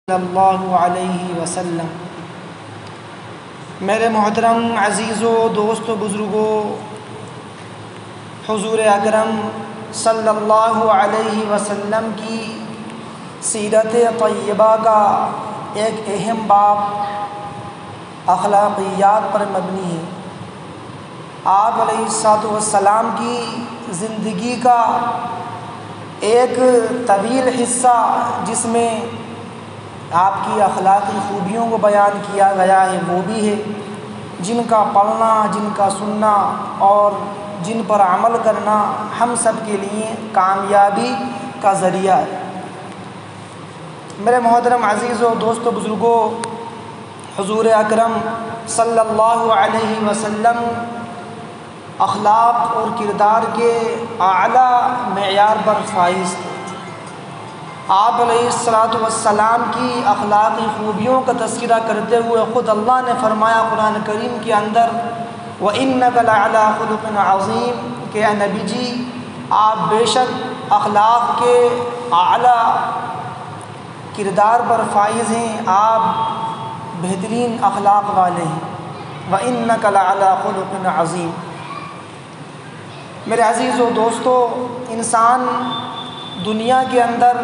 صلی اللہ علیہ وسلم۔ میرے محترم عزیزو دوستو بزرگو، حضور اکرم صلی اللہ علیہ وسلم کی سیرت طیبہ کا ایک اہم باب اخلاقیات پر مبنی ہے۔ آپ علیہ السلام کی زندگی کا ایک طویل حصہ جس میں آپ کی اخلاقی خوبیوں کو بیان کیا گیا ہے وہ بھی ہے، جن کا پڑھنا، جن کا سننا اور جن پر عمل کرنا ہم سب کے لیے کامیابی کا ذریعہ ہے۔ میرے محترم عزیزو دوستو بزرگو، حضور اکرم صلی اللہ علیہ وسلم اخلاق اور کردار کے اعلیٰ معیار پر فائز تھے۔ آپ علیہ السلام کی اخلاقی خوبیوں کا تذکرہ کرتے ہوئے خود اللہ نے فرمایا قرآن کریم کے اندر، وَإِنَّكَ لَعَلَىٰ خُلُقٍ عَظِيمٍ، کہ اے نبی جی آپ بے شک اخلاق کے اعلیٰ کردار پر فائز ہیں، آپ بہترین اخلاق والے ہیں۔ وَإِنَّكَ لَعَلَىٰ خُلُقٍ عَظِيمٍ۔ میرے عزیزو دوستو، انسان دنیا کے اندر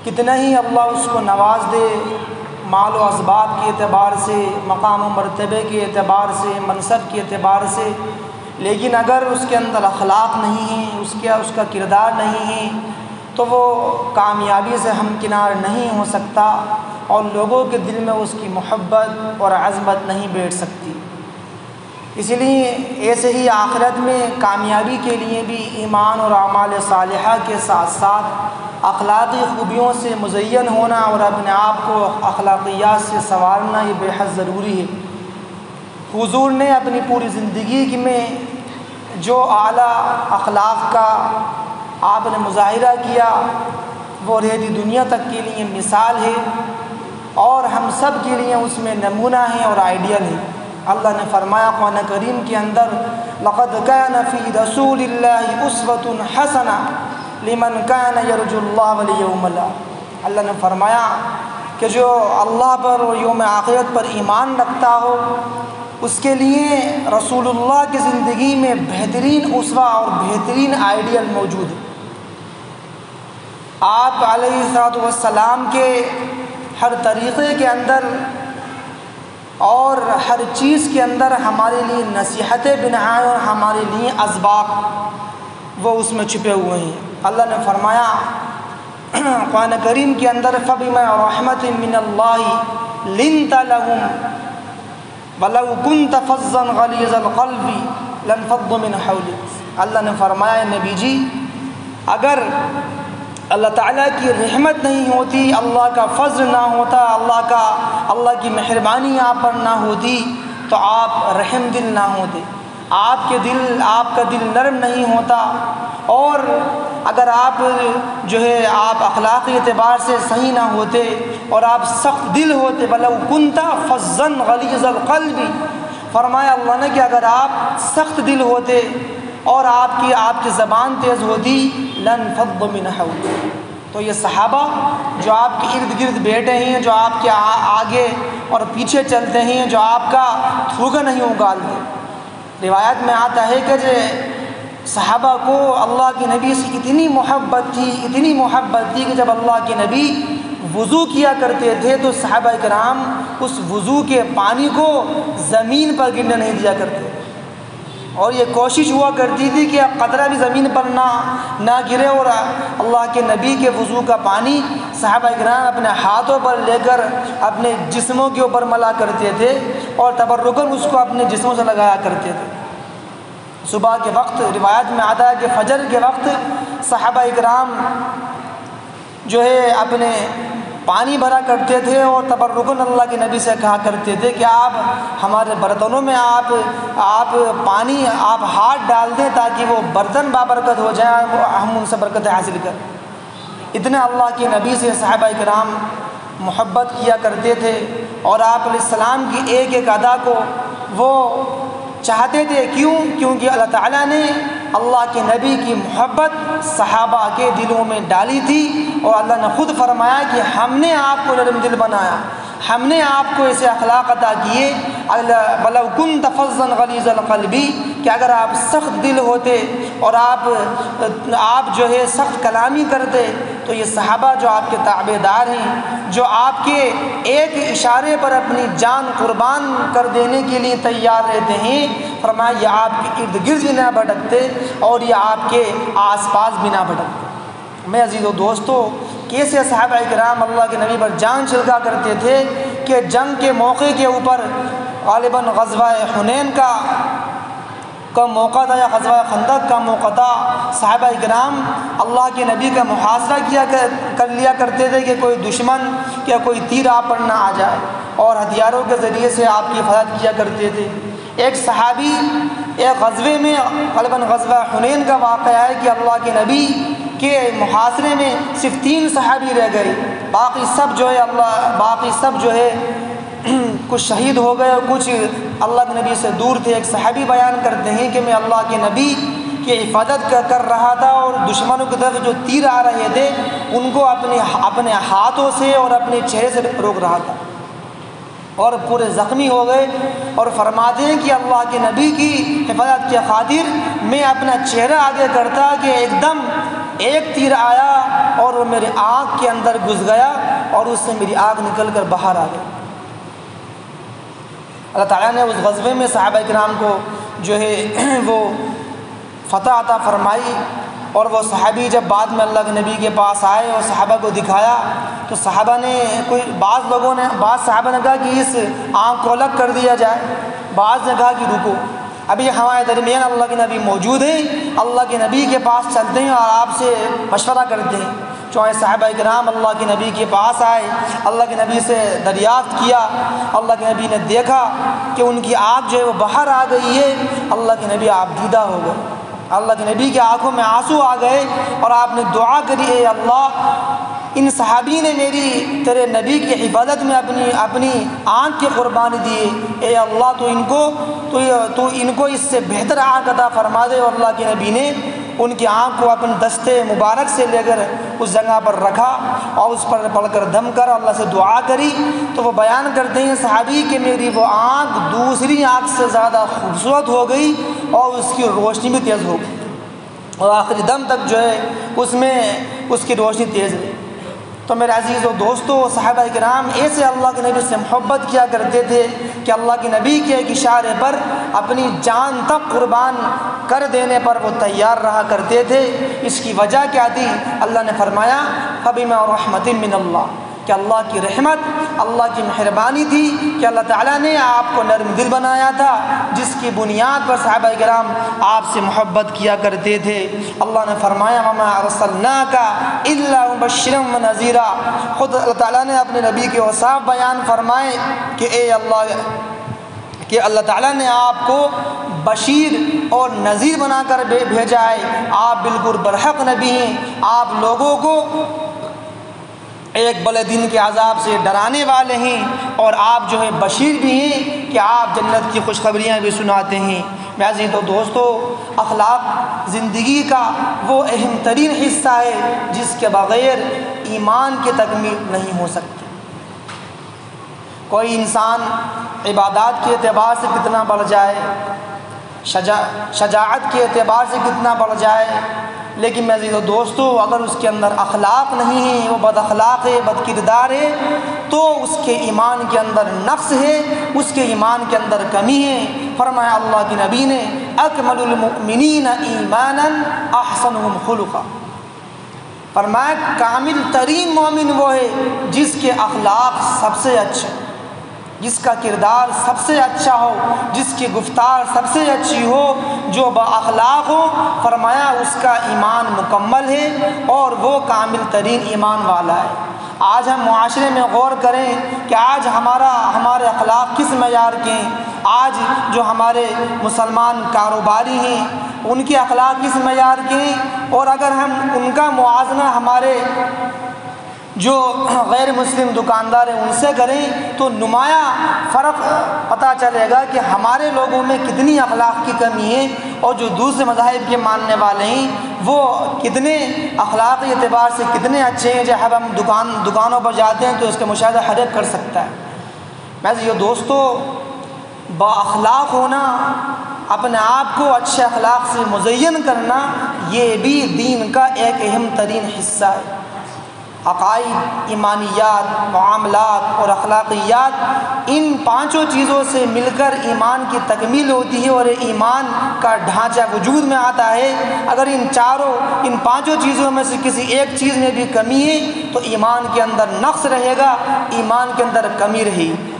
کتنا ہی اللہ اس کو نواز دے، مال و اسباب کے اعتبار سے، مقام و مرتبے کے اعتبار سے، منصب کے اعتبار سے، لیکن اگر اس کے اندر اخلاق نہیں ہیں، اس کا کردار نہیں ہے، تو وہ کامیابی سے ہمکنار نہیں ہو سکتا اور لوگوں کے دل میں اس کی محبت اور عظمت نہیں بیٹھ سکتی۔ اسی لیے ایسے ہی آخرت میں کامیابی کے لیے بھی ایمان اور اعمال صالحہ کے ساتھ ساتھ اخلاقی خوبیوں سے مزین ہونا اور اپنے آپ کو اخلاقیات سے سنوارنا یہ بے حد ضروری ہے۔ حضور نے اپنی پوری زندگی میں جو اعلیٰ اخلاق کا آپ نے مظاہرہ کیا وہ رہتی دنیا تک کے لیے مثال ہے اور ہم سب کے لیے اس میں نمونہ ہے اور آئیڈیل ہے۔ اللہ نے فرمایا قرآن کریم کے اندر، لَقَدْ كَانَ فِي رَسُولِ اللَّهِ أُسْوَةٌ حَسَنَةٌ لِمَنْ كَانَ يَرْجُو اللَّهَ وَالْيَوْمَ الْآخِرَ۔ اللہ نے فرمایا کہ جو اللہ پر اور یوم آخرت پر ایمان رکھتا ہو اس کے لیے رسول اللہ کی زندگی میں بہترین اسوہ اور بہترین آئیڈیل موجود ہے۔ آپ علیہ السلام کے ہر طریقے کے اندر اور ہر چیز کے اندر ہمارے لیے نصیحتیں بنائیں اور ہمارے لیے اسباق وہ اس میں چھپے ہوئے ہیں۔ اللہ نے فرمایا قرآن کریم کے اندر، فَبِمَا رَحْمَةٍ مِّنَ اللَّهِ لِنْتَ لَهُمْ وَلَوْ كُنْتَ فَظًّا غَلِيظَ الْقَلْبِ لَانفَضُّوا مِنْ حَوْلِكَ۔ اللہ نے فرمایا نبی جی اگر اللہ تعالیٰ کی رحمت نہیں ہوتی، اللہ کا فضل نہ ہوتا، اللہ کی مہربانی آپ پر نہ ہوتی تو آپ رحم دل نہ ہوتے، آپ کا دل نرم نہیں ہوتا، اور اگر آپ آپ اخلاقی اعتبار سے صحیح نہ ہوتے اور آپ سخت دل ہوتے، وَلَوْ كُنْتَ فَظًّا غَلِيظَ الْقَلْبِ، فرمایا اللہ نے کہ اگر آپ سخت دل ہوتے اور آپ کی زبان تیز ہوتی، لَانفَضُّوا مِنْ حَوْلِكَ۔ تو یہ صحابہ جو آپ کے ارد گرد بیٹھے ہیں، جو آپ کے آگے اور پیچھے چلتے ہیں، جو آپ کا تھوکا نہیں اگالتے، روایت میں آتا ہے کہ صحابہ کو اللہ کے نبی سے اتنی محبت تھی کہ جب اللہ کے نبی وضو کیا کرتے تھے تو صحابہ کرام اس وضو کے پانی کو زمین پر گرنے نہیں دیا کرتے، اور یہ کوشش ہوا کرتی تھی کہ قطرہ بھی زمین پر نہ گرے، اور اللہ کے نبی کے وضو کا پانی صحابہ کرام اپنے ہاتھوں پر لے کر اپنے جسموں کے اوپر ملا کرتے تھے اور تبرکاً اس کو اپنے جسموں سے لگایا کرتے تھے۔ صبح کے وقت روایت میں آتا ہے کہ فجر کے وقت صحابہ کرام اپنے پانی بھرا کرتے تھے اور تبرکاً اللہ کے نبی سے کہا کرتے تھے کہ آپ ہمارے برتنوں میں آپ پانی ہاتھ ڈال دیں تاکہ وہ برتن بابرکت ہو جائیں، ہم ان سے برکتیں حاصل کریں۔ اتنے اللہ کے نبی سے صحابہ کرام محبت کیا کرتے تھے اور آپ علیہ السلام کی ایک ایک ادا کو وہ چاہتے تھے۔ کیونکہ اللہ تعالیٰ نے اللہ کے نبی کی محبت صحابہ کے دلوں میں ڈالی تھی، اور اللہ نے خود فرمایا کہ ہم نے آپ کو نرم دل بنایا، ہم نے آپ کو ایسے اخلاق عطا کیے، وَلَوْ كُنْتَ فَظًّا غَلِيظَ الْقَلْبِ، کہ اگر آپ سخت دل ہوتے اور آپ جو ہے سخت کلامی کرتے تو یہ صحابہ جو آپ کے تابع دار ہیں، جو آپ کے ایک اشارے پر اپنی جان قربان کر دینے کے لیے تیار رہتے ہیں، فرمایا یہ آپ کے ارد گرد بھی نہ بھٹکتے اور یہ آپ کے آس پاس بھی نہ بھٹکتے۔ میں عزیز و دوستو، کیسے صحابہ کرام اللہ کے نبی پر جان چھلکا کرتے تھے کہ جنگ کے موقع کے اوپر غالباً غزوہ حنین کا موقع تھا یا غزوہ خندق کا موقع تھا، صحابہ کرام اللہ کے نبی کا محاصرہ کر لیا کرتے تھے کہ کوئی دشمن یا کوئی تیر آپ پر نہ آ جائے، اور ہتھیاروں کے ذریعے سے آپ کی حفاظت کیا کرتے تھے۔ ایک صحابی ایک غزوے میں غالباً غزوہ حنین کا واقعہ ہے کہ اللہ کے نبی کے محاصرے میں صرف 3 صحابی رہ گئے، باقی سب جو ہے کچھ شہید ہو گئے اور کچھ اللہ کے نبی سے دور تھے۔ ایک صحابی بیان کرتے ہیں کہ میں اللہ کے نبی کی حفاظت کر رہا تھا اور دشمنوں کی طرف جو تیر آ رہے تھے ان کو اپنے ہاتھوں سے اور اپنے چہرے سے روک رہا تھا، اور پورے زخمی ہو گئے، اور فرماتے ہیں کہ اللہ کے نبی کی حفاظت کی خاطر میں اپنا چہرہ آگے کرتا کہ ایک دم ایک تیر آیا اور وہ میرے آنکھ کے اندر گھس گیا اور اس سے میری آنکھ نکل کر باہر آ گئی۔ اللہ تعالیٰ نے اس غزوے میں صحابہ کرام کو جو ہے وہ فتح عطا فرمائی، اور وہ صحابی جب بعد میں اللہ کے نبی کے پاس آئے اور صحابہ کو دکھایا تو بعض صحابہ نے کہا کہ اس آنکھ کو الگ کر دیا جائے، بعض نے کہا کہ رکو، ابھی ہمارے درمیان اللہ کے نبی موجود ہیں، اللہ کے نبی کے پاس چلتے ہیں اور آپ سے مشورہ کرتے ہیں۔ چونکہ صحابہ کرام اللہ کے نبی کے پاس آئے، اللہ کے نبی سے دریافت کیا، اللہ کے نبی نے دیکھا کہ ان کی آنکھ جو ہے وہ باہر آ گئی ہے، اللہ کے نبی آپ دیدہ ہو گئے، اللہ کے نبی کی آنکھوں میں آنسو آ گئے، اور آپ نے دعا کری، اے اللہ ان صحابی نے میری تیرے نبی کی حفاظت میں اپنی آنکھ کی قربانی دی، اے اللہ تو ان کو اس سے بہتر آنکھ عطا فرما دے۔ اور اللہ کے نبی نے ان کی آنکھ کو اپنے دستے مبارک سے لے کر اس جگہ پر رکھا اور اس پر پڑھ کر دم کر اللہ سے دعا کری، تو وہ بیان کرتے ہیں صحابی کہ میری وہ آنکھ دوسری آنکھ سے زیادہ خوبصورت ہو گئی اور اس کی روشنی بھی تیز ہو گئی، اور آخری دم تک جو ہے اس میں اس کی روشنی تیز رہی۔ تو میرے عزیز و دوستو، صحابہ کرام ایسے اللہ کے نبی سے محبت کیا کرتے تھے کہ اللہ کے نبی کے ایک اشارے پر اپنی جان تک قربان کر دینے پر وہ تیار رہا کرتے تھے۔ اس کی وجہ کیا تھی؟ اللہ نے فرمایا فَبِمَا رَحْمَةٍ مِّنَ اللَّهِ، کہ اللہ کی رحمت، اللہ کی مہربانی تھی کہ اللہ تعالیٰ نے آپ کو نرم دل بنایا تھا، جس کی بنیاد پر صحابہ کرام آپ سے محبت کیا کرتے تھے۔ اللہ نے فرمایا وَمَا أَرْسَلْنَاكَ إِلَّا مُبَشِّرًا وَنَذِيرًا، خود اللہ تعالیٰ نے اپنے نبی کے اوصاف بیان فرمائے کہ اللہ تعالیٰ نے آپ کو بشیر اور نذیر بنا کر بھیجا ہے، آپ بالکل برحق نبی ہیں، آپ لوگوں کو ایک بڑے دن کے عذاب سے ڈرانے والے ہیں، اور آپ جو ہے بشیر بھی ہیں کہ آپ جنت کی خوشخبریاں بھی سناتے ہیں۔ میرے عزیز و دوستو، اخلاق زندگی کا وہ اہم ترین حصہ ہے جس کے بغیر ایمان کی تکمیل نہیں ہو سکتی۔ کوئی انسان عبادات کے اعتبار سے کتنا بڑھ جائے، شجاعت کے اعتبار سے کتنا بڑھ جائے، لیکن میرے عزیز و دوستو اگر اس کے اندر اخلاق نہیں ہے، وہ بد اخلاق ہے، بد کردار ہے، تو اس کے ایمان کے اندر نقص ہے، اس کے ایمان کے اندر کمی ہے۔ فرمایا اللہ کے نبی نے اکمل المؤمنین ایمانا احسنهم خلقا، فرمایا کامل ترین مومن وہ ہے جس کے اخلاق سب سے اچھے، جس کا کردار سب سے اچھا ہو، جس کی گفتار سب سے اچھی ہو، جو با اخلاق ہو، فرمایا اس کا ایمان مکمل ہے اور وہ کامل ترین ایمان والا ہے۔ آج ہم معاشرے میں غور کریں کہ آج ہمارے اخلاق کس معیار کے ہیں، آج جو ہمارے مسلمان کاروباری ہیں ان کے اخلاق کس معیار کے ہیں، اور اگر ہم ان کا موازنہ ہمارے جو غیر مسلم دکاندار ہیں ان سے کریں تو نمایاں فرق پتہ چلے گا کہ ہمارے لوگوں میں کتنی اخلاق کی کمی ہے، اور جو دوسرے مذاہب کے ماننے والے ہیں وہ کتنے اخلاقی اعتبار سے کتنے اچھے ہیں۔ جب ہم دکانوں پر جاتے ہیں تو اس کا مشاہدہ ہر ایک کر سکتا ہے۔ بس یہ دوستو، با اخلاق ہونا، اپنے آپ کو اچھے اخلاق سے مزین کرنا، یہ بھی دین کا ایک اہم ترین حصہ ہے۔ عقائد، ایمانیات، معاملات اور اخلاقیات، ان پانچوں چیزوں سے مل کر ایمان کی تکمیل ہوتی ہے اور ایمان کا ڈھانچہ وجود میں آتا ہے۔ اگر ان پانچوں چیزوں میں سے کسی ایک چیز میں بھی کمی ہے تو ایمان کے اندر نقص رہے گا، ایمان کے اندر کمی رہے گی۔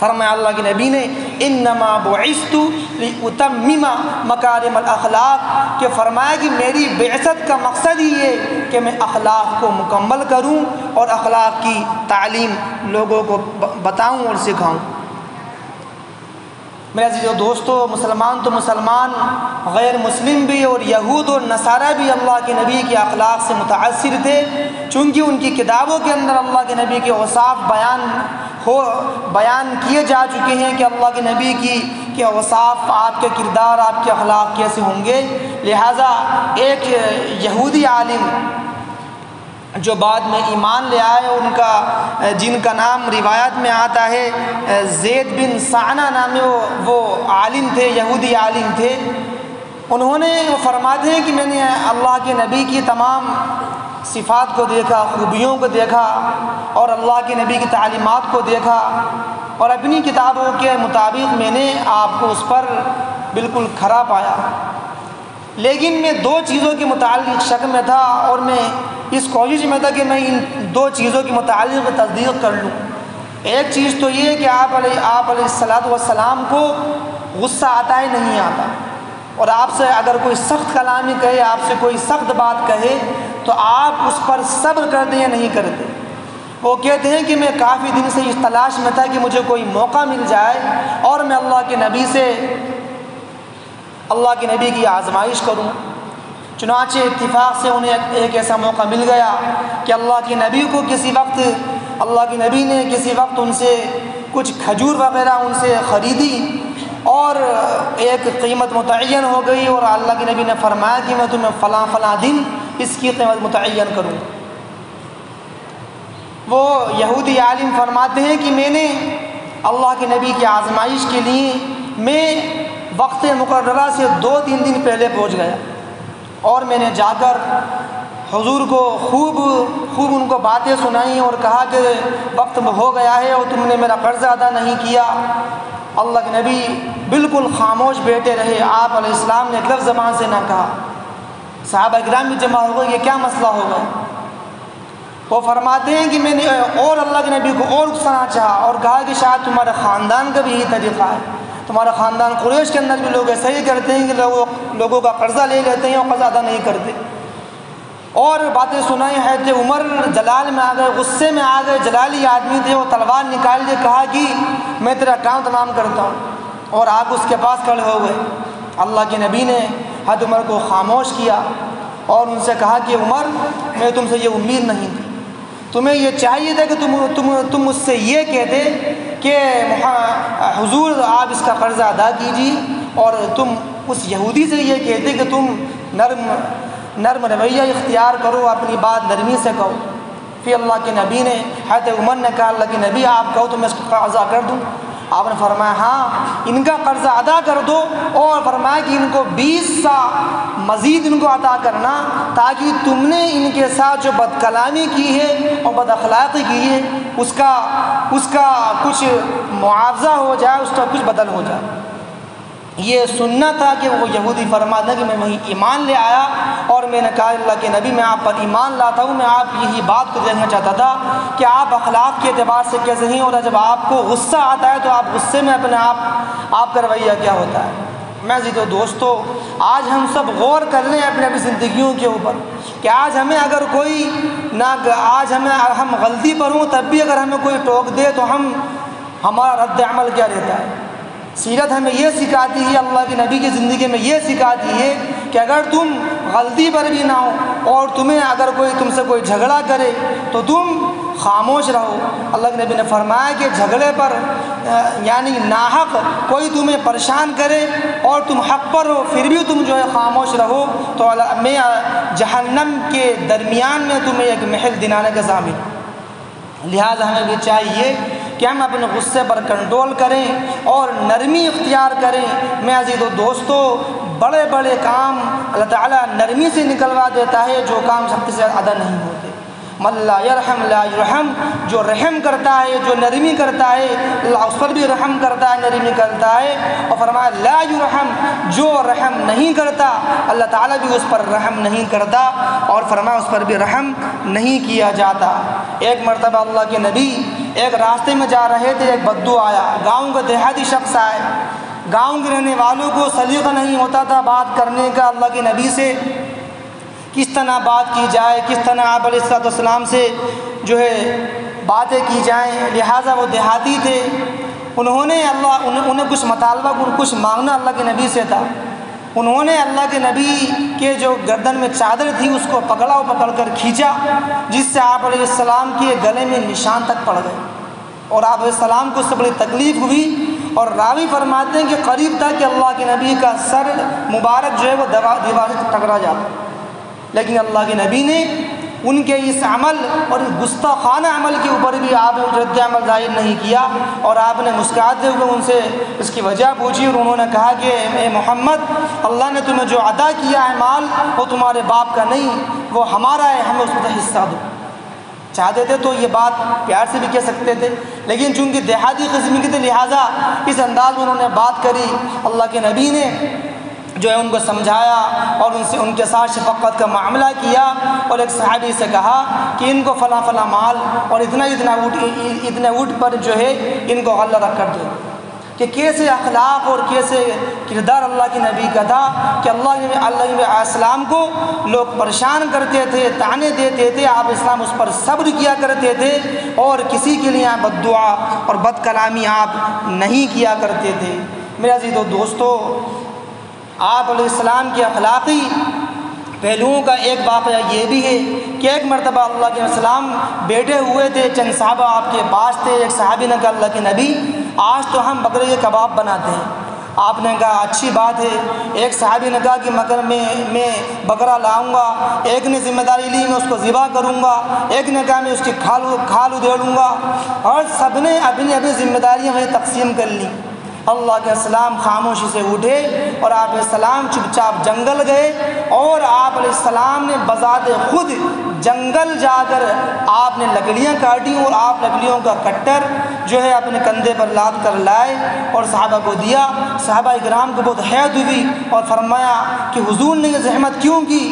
فرمایا اللہ کے نبی نے انما بعثت لاتمم مکارم الاخلاق، کہ فرمایا کہ میری بعثت کا مقصد ہی ہے کہ میں اخلاق کو مکمل کروں اور اخلاق کی تعلیم لوگوں کو بتاؤں اور سکھاؤں۔ میرے عزیزو دوستو، مسلمان تو مسلمان، غیر مسلم بھی اور یہود اور نصارہ بھی اللہ کے نبی کے اخلاق سے متاثر تھے، چونکہ ان کی کتابوں کے اندر اللہ کے نبی کے اوصاف بیان کیے جا چکے ہیں کہ اللہ کے نبی کے اوصاف، آپ کے کردار، آپ کے اخلاق کیسے ہوں گے۔ لہٰذا ایک یہودی عالم جو بعد میں ایمان لے آئے، جن کا نام روایت میں آتا ہے زید بن سعنہ نامی وہ عالم تھے، یہودی عالم تھے، انہوں نے فرماتے ہیں کہ میں نے اللہ کے نبی کی تمام صفات کو دیکھا، خوبیوں کو دیکھا اور اللہ کے نبی کی تعلیمات کو دیکھا، اور اپنی کتابوں کے مطابق میں نے آپ کو اس پر بالکل کھرا پایا، لیکن میں دو چیزوں کے متعلق شک میں تھا اور میں اس کوشش میں تھا کہ میں ان دو چیزوں کے متعلق تصدیق کر لوں۔ ایک چیز تو یہ کہ آپ علیہ السلام کو غصہ آتا ہے نہیں آتا، اور آپ سے اگر کوئی سخت کلامی کہے، آپ سے کوئی سخت بات کہے تو آپ اس پر صبر کرتے یا نہیں کرتے۔ وہ کہتے ہیں کہ میں کافی دن سے اس تلاش میں تھا کہ مجھے کوئی موقع مل جائے اور میں اللہ کے نبی کی آزمائش کروں۔ چنانچہ اتفاق سے انہیں ایک ایسا موقع مل گیا کہ اللہ کے نبی نے کسی وقت ان سے کچھ کھجور وغیرہ ان سے خریدی اور ایک قیمت متعین ہو گئی، اور اللہ کے نبی نے فرمایا کہ میں تمہیں فلاں فلاں دن اس کی قیمت متعین کروں۔ وہ یہودی عالم فرماتے ہیں کہ میں نے اللہ کے نبی کی آزمائش کے لیے میں وقت مقررہ سے 2-3 دن پہلے پہنچ گیا، اور میں نے جا کر حضور کو خوب ان کو باتیں سنائیں اور کہا کہ وقت ہو گیا ہے اور تم نے میرا قرض ادا نہیں کیا۔ اللہ کے نبی بالکل خاموش بیٹھے رہے، آپ علیہ السلام نے ایک لفظ زبان سے نہ کہا۔ صحابہ کرام بھی جمع ہو گئے، یہ کیا مسئلہ ہوگا؟ وہ فرماتے ہیں کہ میں نے اور اللہ کے نبی کو اور اکسانا چاہا اور کہا کہ شاید تمہارے خاندان کا بھی یہی طریقہ ہے، تمہارا خاندان قریش کے اندر بھی لوگ ایسا ہی کرتے ہیں کہ لوگوں کا قرضہ لے لیتے ہیں اور قرضہ ادا نہیں کرتے۔ اور باتیں سنائیں۔ حضرت عمر جلال میں آ گئے، غصے میں آ گئے، جلالی آدمی تھے، وہ تلوار نکال کے کہا کہ میں تیرا کام تمام کرتا ہوں، اور آپ اس کے پاس کھڑے ہو گئے۔ اللہ کے نبی نے حضرت عمر کو خاموش کیا اور ان سے کہا کہ عمر، میں تم سے یہ امید نہیں تھی، تمہیں یہ چاہیے تھا کہ تم مجھ سے یہ کہتے کہ حضور آپ اس کا قرضہ ادا کیجیے، اور تم اس یہودی سے یہ کہتے کہ تم نرم رویہ اختیار کرو، اپنی بات نرمی سے کہو۔ پھر اللہ کے نبی نے، حضرت عمر نے کہا اللہ کے نبی آپ کہو تو میں اس کا قرضہ کر دوں۔ آپ نے فرمایا ہاں ان کا قرضہ ادا کر دو، اور فرمایا کہ ان کو 20 سا مزید ان کو عطا کرنا، تاکہ تم نے ان کے ساتھ جو بد کلامی کی ہے اور بد اخلاقی کی ہے اس کا کچھ معاوضہ ہو جائے، اس کا کچھ بدل ہو جائے۔ یہ سننا تھا کہ وہ یہودی فرماتا کہ میں وہیں ایمان لے آیا، اور میں نے کہا اللہ کے نبی میں آپ پر ایمان لاتا ہوں، میں آپ کی یہی بات کو دیکھنا چاہتا تھا کہ آپ اخلاق کے اعتبار سے کیسے ہیں، اور جب آپ کو غصہ آتا ہے تو آپ غصے میں اپنے آپ کا رویہ کیا ہوتا ہے۔ میں دوستو، آج ہم سب غور کر لیں اپنی زندگیوں کے اوپر کہ آج ہمیں اگر کوئی ہم غلطی پر ہوں تب بھی اگر ہمیں کوئی ٹوک دے تو ہمارا رد عمل کیا رہتا ہے۔ سیرت ہمیں یہ سکھاتی ہے، اللہ کے نبی کی زندگی میں یہ سکھاتی ہے کہ اگر تم غلطی پر بھی نہ ہو اور تمہیں اگر کوئی تم سے کوئی جھگڑا کرے تو تم خاموش رہو۔ اللہ کے نبی نے فرمایا کہ جھگڑے پر یعنی ناحق کوئی تمہیں پریشان کرے اور تم حق پر ہو پھر بھی تم جو ہے خاموش رہو تو میں جہنم کے درمیان میں تمہیں ایک محل دلانے کا ضامن ہوں۔ لہٰذا ہمیں بھی چاہیے کہ ہم اپنے غصے پر کنٹرول کریں اور نرمی اختیار کریں۔ میں عزیز و دوستو، بڑے بڑے کام اللہ تعالیٰ نرمی سے نکلوا دیتا ہے جو کام سختی سے ادا نہیں ہوتے۔ من لا یرحم لا یرحم، جو رحم کرتا ہے جو نرمی کرتا ہے اللہ اس پر بھی رحم کرتا ہے نرمی کرتا ہے، اور فرمایا لا یرحم، جو رحم نہیں کرتا اللہ تعالیٰ بھی اس پر رحم نہیں کرتا، اور فرمایا اس پر بھی رحم نہیں کیا جاتا۔ ایک مرتبہ اللہ کے نبی ایک راستے میں جا رہے تھے، ایک بدو آیا، گاؤں کا دیہاتی شخص آئے، گاؤں کے رہنے والوں کو سلیقہ نہیں ہوتا تھا بات کرنے کا اللہ کے نبی سے، کس طرح بات کی جائے، کس طرح آپ علیہ السلام سے جو ہے باتیں کی جائیں۔ لہٰذا وہ دیہاتی تھے، انہیں کچھ مطالبہ کچھ مانگنا اللہ کے نبی سے تھا۔ انہوں نے اللہ کے نبی کے جو گردن میں چادر تھی اس کو پکڑا اور پکڑ کر کھینچا، جس سے آپ علیہ السلام کے گلے میں نشان تک پڑ گئے، اور آپ علیہ السلام کو اس سے بڑی تکلیف ہوئی، اور راوی فرماتے ہیں کہ قریب تھا کہ اللہ کے نبی کا سر مبارک جو ہے وہ دیوار سے ٹکرا جاتا، لیکن اللہ کے نبی نے ان کے اس عمل اور اس گستاخانہ عمل کے اوپر بھی آپ نے رد عمل ظاہر نہیں کیا، اور آپ نے مسکراتے ہوئے ان سے اس کی وجہ پوچھی، اور انہوں نے کہا کہ اے محمد، اللہ نے تمہیں جو عطا کیا ہے مال وہ تمہارے باپ کا نہیں، وہ ہمارا ہے، ہمیں اس میں حصہ دو۔ چاہتے تھے تو یہ بات پیار سے بھی کہہ سکتے تھے، لیکن چونکہ دیہاتی قسم کی تھے لہٰذا اس انداز میں انہوں نے بات کری۔ اللہ کے نبی نے جو ہے ان کو سمجھایا اور ان کے ساتھ شفقت کا معاملہ کیا، اور ایک صحابی سے کہا کہ ان کو فلاں فلاں مال اور اتنے اونٹ پر جو ہے ان کو غلہ رکھ کر دو۔ کہ کیسے اخلاق اور کیسے کردار اللہ کے نبی کا تھا کہ اللہ علیہ السلام کو لوگ پریشان کرتے تھے، طعنے دیتے تھے، آپ اسلام اس پر صبر کیا کرتے تھے، اور کسی کے لیے بد دعا اور بد کلامی آپ نہیں کیا کرتے تھے۔ میرے عزیز و دوستو، آپ علیہ السلام کے اخلاقی پہلوؤں کا ایک واقعہ یہ بھی ہے کہ ایک مرتبہ اللہ کے السلام بیٹھے ہوئے تھے، چند صحابہ آپ کے پاس تھے، ایک صحابی نے کہا اللہ کے نبی آج تو ہم بکرے کے کباب بناتے ہیں۔ آپ نے کہا اچھی بات ہے۔ ایک صحابی نے کہا کہ مگر میں بکرا لاؤں گا، ایک نے ذمہ داری لی میں اس کو ذبح کروں گا، ایک نے کہا میں اس کی کھال ادھیڑوں گا، اور سب نے اپنی اپنی ذمہ داریاں وہیں تقسیم کر لی۔ اللہ کے السلام خاموشی سے اٹھے اور آپ علیہ السلام چپ چاپ جنگل گئے، اور آپ علیہ السلام نے بذات خود جنگل جا کر آپ نے لکڑیاں کاٹی، اور آپ لکڑیوں کا کٹر جو ہے اپنے کندھے پر لاد کر لائے اور صحابہ کو دیا۔ صحابہ کرام کو بہت حیرت ہوئی اور فرمایا کہ حضور نے یہ زحمت کیوں کی،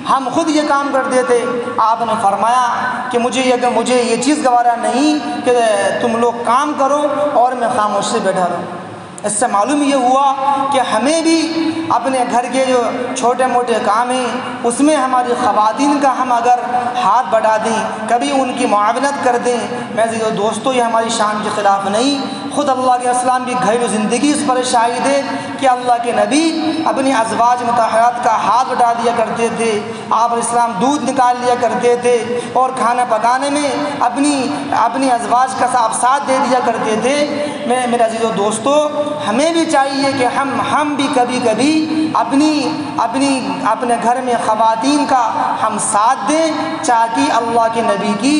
ہم خود یہ کام کر دیتے۔ آپ نے فرمایا کہ مجھے یہ چیز گوارا نہیں کہ تم لوگ کام کرو اور میں خاموش سے بیٹھا رہوں۔ اس سے معلوم یہ ہوا کہ ہمیں بھی اپنے گھر کے جو چھوٹے موٹے کام ہیں اس میں ہماری خواتین کا ہم اگر ہاتھ بڑھا دیں، کبھی ان کی معاونت کر دیں، میں عزیزو دوستو یہ ہماری شان کے خلاف نہیں۔ خود اللہ کے اسلام کی گھریلو زندگی اس پر شاہد ہے کہ اللہ کے نبی اپنی ازواج مطہرات کا ہاتھ بٹا دیا کرتے تھے، آپ علیہ السلام دودھ نکال لیا کرتے تھے، اور کھانا پکانے میں اپنی ازواج کا ساتھ دے دیا کرتے تھے۔ میرے عزیزو دوستو، ہمیں بھی چاہیے کہ ہم بھی کبھی کبھی اپنے گھر میں خواتین کا ہم ساتھ دیں، تاکہ اللہ کے نبی کی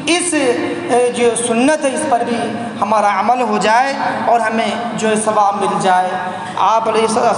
اس جو سنت ہے اس پر بھی ہمارا عمل ہو جائے اور ہمیں جو ثواب مل جائے۔ آپ علیہ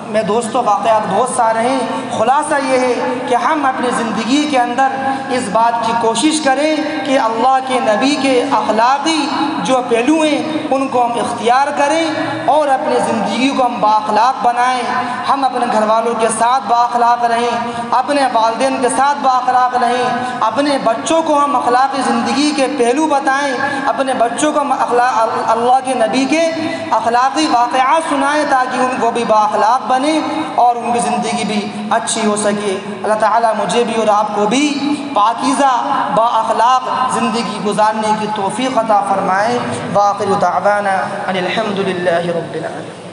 میں دوستوں واقعات بہت سارے ہیں، خلاصہ یہ ہے کہ ہم اپنی زندگی کے اندر اس بات کی کوشش کریں کہ اللہ کے نبی کے اخلاقی جو پہلو ہیں ان کو ہم اختیار کریں اور اپنی زندگی کو ہم بااخلاق بنائیں۔ ہم اپنے گھر والوں کے ساتھ بااخلاق رہیں، اپنے والدین کے ساتھ بااخلاق رہیں، اپنے بچوں کو ہم اخلاقی زندگی کے پہلو بتائیں، اپنے بچوں کو ہم اللہ کے نبی کے اخلاقی واقعات سنائیں تاکہ ان کو بھی بااخلاق بنے اور ان کی زندگی بھی اچھی ہو سکے۔ اللہ تعالیٰ مجھے بھی اور آپ کو بھی پاکیزہ با اخلاق زندگی گزارنے کی توفیق عطا فرمائے۔ باقر دعوانا ان الحمد للہ رب العالمین۔